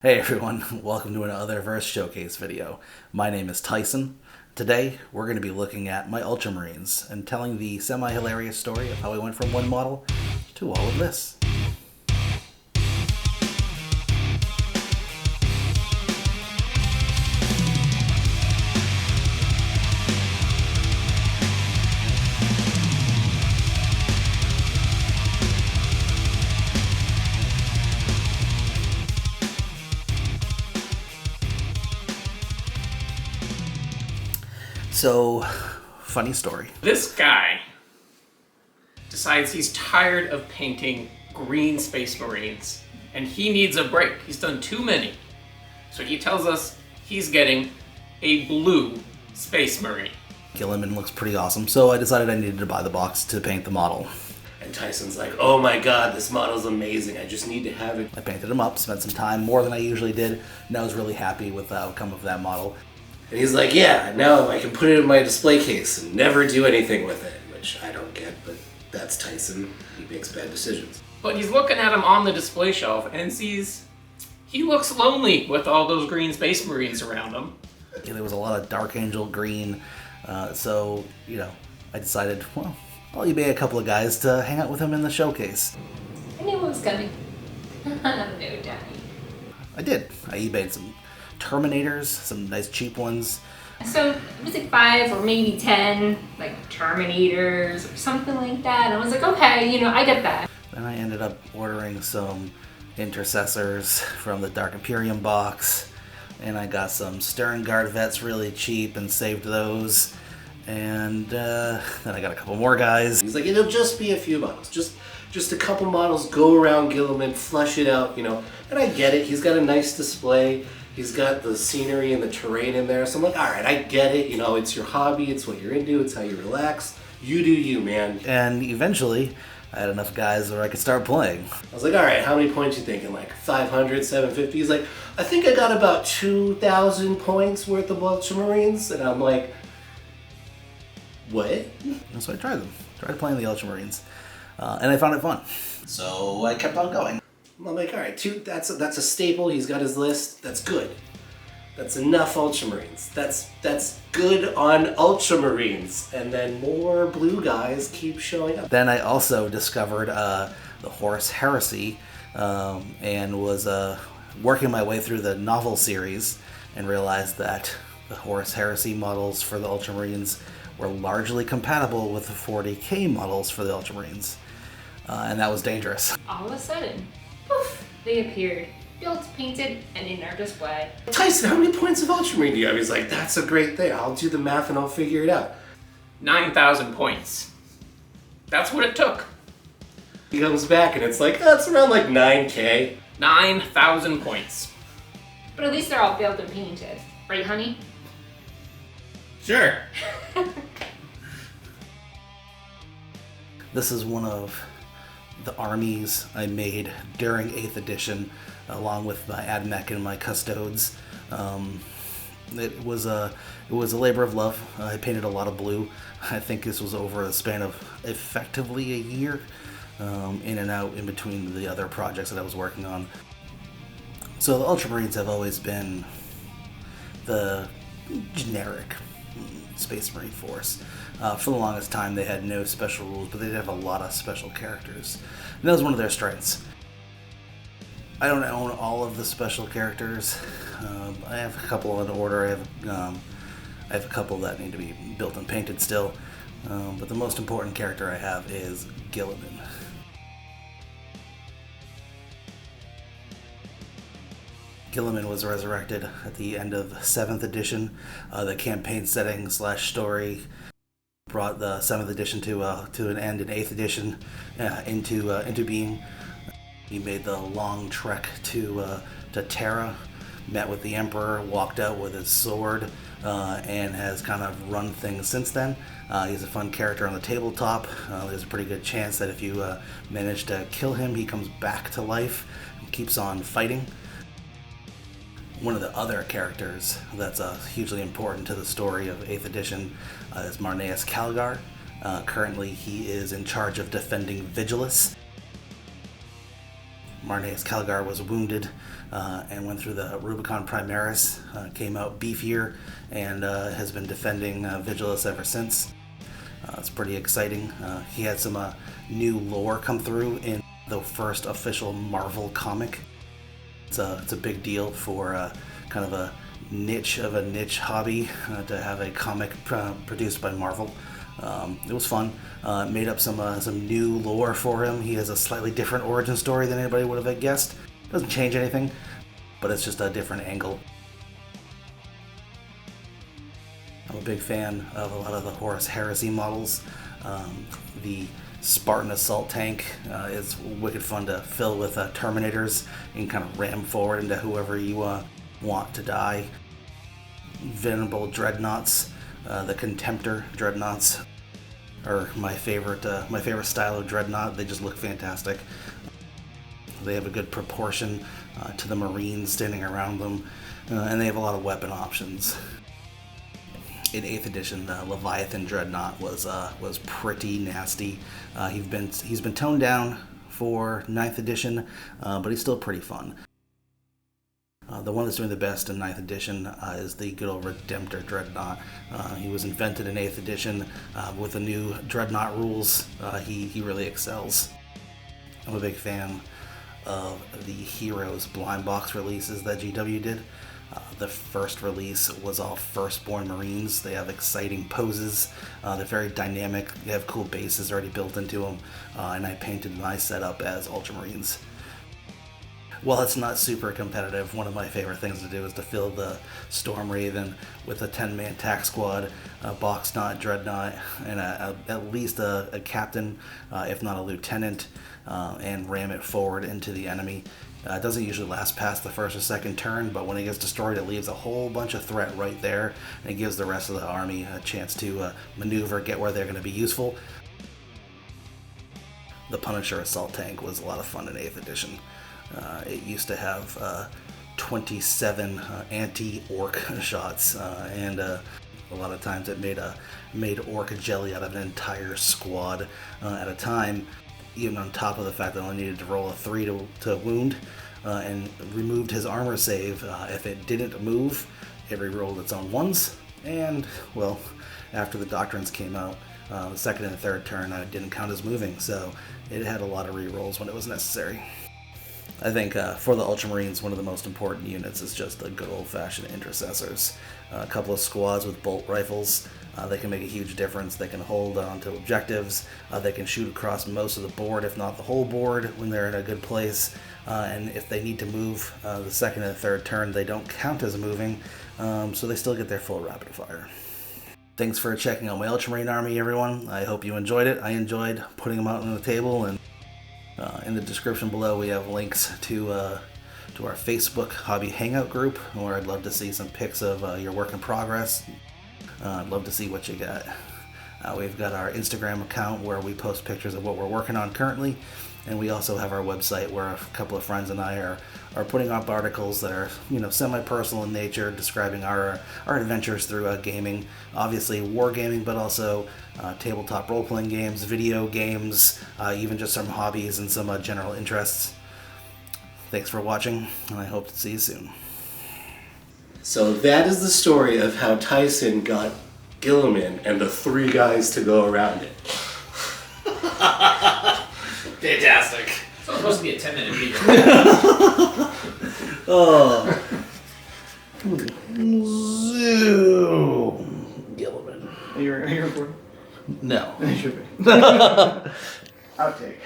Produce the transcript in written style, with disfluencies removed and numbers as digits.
Hey everyone, welcome to an Otherverse showcase video. My name is Tyson. Today, we're going to be looking at my Ultramarines and telling the semi-hilarious story of how I went from one model to all of this. So, funny story. This guy decides he's tired of painting green Space Marines and he needs a break. He's done too many. So he tells us he's getting a blue Space Marine. Gilliman looks pretty awesome, so I decided I needed to buy the box to paint the model. And Tyson's like, oh my god, this model's amazing, I just need to have it. I painted him up, spent some time, more than I usually did, and I was really happy with the outcome of that model. And he's like, yeah, now I can put it in my display case and never do anything with it, which I don't get, but that's Tyson. He makes bad decisions. But he's looking at him on the display shelf and sees he looks lonely with all those green Space Marines around him. Yeah, there was a lot of Dark Angel green, so, I decided, well, I'll eBay a couple of guys to hang out with him in the showcase. I knew it was coming. No, Daddy. I did. I eBayed some Terminators, some nice cheap ones. So it was like 5 or maybe 10, like Terminators or something like that. And I was like, okay, I get that. Then I ended up ordering some Intercessors from the Dark Imperium box, and I got some Stern Guard vets really cheap and saved those. And then I got a couple more guys. He's like, it'll just be a few models, just a couple models, go around Gilliman, flush it out, and I get it, he's got a nice display. He's got the scenery and the terrain in there, so I'm like, all right, I get it. It's your hobby, it's what you're into, it's how you relax. You do you, man. And eventually, I had enough guys where I could start playing. I was like, all right, how many points you thinking? Like 500, 750? He's like, I think I got about 2,000 points worth of Ultramarines. And I'm like, what? And so I tried them. Tried playing the Ultramarines. And I found it fun. So I kept on going. I'm like, all right, that's a staple. He's got his list. That's good. That's enough Ultramarines. That's good on Ultramarines. And then more blue guys keep showing up. Then I also discovered the Horus Heresy and was working my way through the novel series and realized that the Horus Heresy models for the Ultramarines were largely compatible with the 40k models for the Ultramarines. And that was dangerous. All of a sudden, poof, they appeared. Built, painted, and in our display. Tyson, how many points of Ultramarine do you have? He's like, that's a great thing. I'll do the math and I'll figure it out. 9,000 points. That's what it took. He comes back and it's like, oh, it's around like 9K. 9,000 points. But at least they're all built and painted. Right, honey? Sure. This is one of the armies I made during 8th edition, along with my admech and my custodes. It was a labor of love. I painted a lot of blue. I think this was over a span of effectively a year, in and out in between the other projects that I was working on. So the Ultramarines have always been the generic Space Marine force. For the longest time they had no special rules, but they did have a lot of special characters. And that was one of their strengths. I don't own all of the special characters. I have a couple in order. I have a couple that need to be built and painted still. But the most important character I have is Gilliman. Gilliman was resurrected at the end of 7th edition. The campaign setting / story brought the 7th edition to an end in 8th edition into being. He made the long trek to Terra, met with the Emperor, walked out with his sword, and has kind of run things since then. He's a fun character on the tabletop. There's a pretty good chance that if you manage to kill him, he comes back to life and keeps on fighting. One of the other characters that's hugely important to the story of 8th edition is Marneus Calgar. Currently, he is in charge of defending Vigilus. Marneus Calgar was wounded and went through the Rubicon Primaris, came out beefier, and has been defending Vigilus ever since. It's pretty exciting. He had some new lore come through in the first official Marvel comic. It's a big deal for kind of a niche hobby to have a comic produced by Marvel. It was fun. Made up some new lore for him. He has a slightly different origin story than anybody would have guessed. Doesn't change anything, but it's just a different angle. I'm a big fan of a lot of the Horus Heresy models. The Spartan assault tank is wicked fun to fill with Terminators and kind of ram forward into whoever you want to die. Venerable dreadnoughts, the Contemptor dreadnoughts, are my favorite style of dreadnought. They just look fantastic. They have a good proportion to the Marines standing around them, and they have a lot of weapon options. In 8th edition, the Leviathan Dreadnought was pretty nasty. He's been toned down for 9th edition, but he's still pretty fun. The one that's doing the best in 9th edition is the good old Redemptor Dreadnought. He was invented in 8th edition with the new Dreadnought rules. He really excels. I'm a big fan of the Heroes blind box releases that GW did. The first release was all Firstborn Marines. They have exciting poses. They're very dynamic. They have cool bases already built into them. And I painted my setup as Ultramarines. While it's not super competitive, one of my favorite things to do is to fill the Storm Raven with a 10-man tack squad, a box knot dreadnought, and at least a captain, if not a lieutenant, and ram it forward into the enemy. It doesn't usually last past the first or second turn, but when it gets destroyed, it leaves a whole bunch of threat right there, and it gives the rest of the army a chance to maneuver, get where they're going to be useful. The Punisher Assault Tank was a lot of fun in 8th edition. It used to have 27 anti-orc shots, and a lot of times it made orc jelly out of an entire squad at a time, even on top of the fact that I only needed to roll a 3 to wound, and removed his armor save. If it didn't move, it re-rolled its own ones, and, well, after the Doctrines came out, the second and third turn I didn't count as moving, so it had a lot of re-rolls when it was necessary. I think for the Ultramarines, one of the most important units is just the good old-fashioned intercessors. A couple of squads with bolt rifles. They can make a huge difference. They can hold on to objectives. They can shoot across most of the board, if not the whole board, when they're in a good place. And if they need to move the second and third turn, they don't count as moving, so they still get their full rapid fire. Thanks for checking out my Ultramarine army, everyone. I hope you enjoyed it. I enjoyed putting them out on the table, and in the description below we have links to our Facebook Hobby Hangout group, where I'd love to see some pics of your work in progress. I'd love to see what you got. We've got our Instagram account where we post pictures of what we're working on currently, and we also have our website where a couple of friends and I are putting up articles that are, semi-personal in nature, describing our adventures through gaming. Obviously wargaming, but also tabletop role-playing games, video games, even just some hobbies and some general interests. Thanks for watching, and I hope to see you soon. So that is the story of how Tyson got Gilliman and the 3 guys to go around it. Fantastic. So it's supposed to be a 10-minute video. Oh. Zoom. Gilliman. Are you recording? No. You should be. Outtake.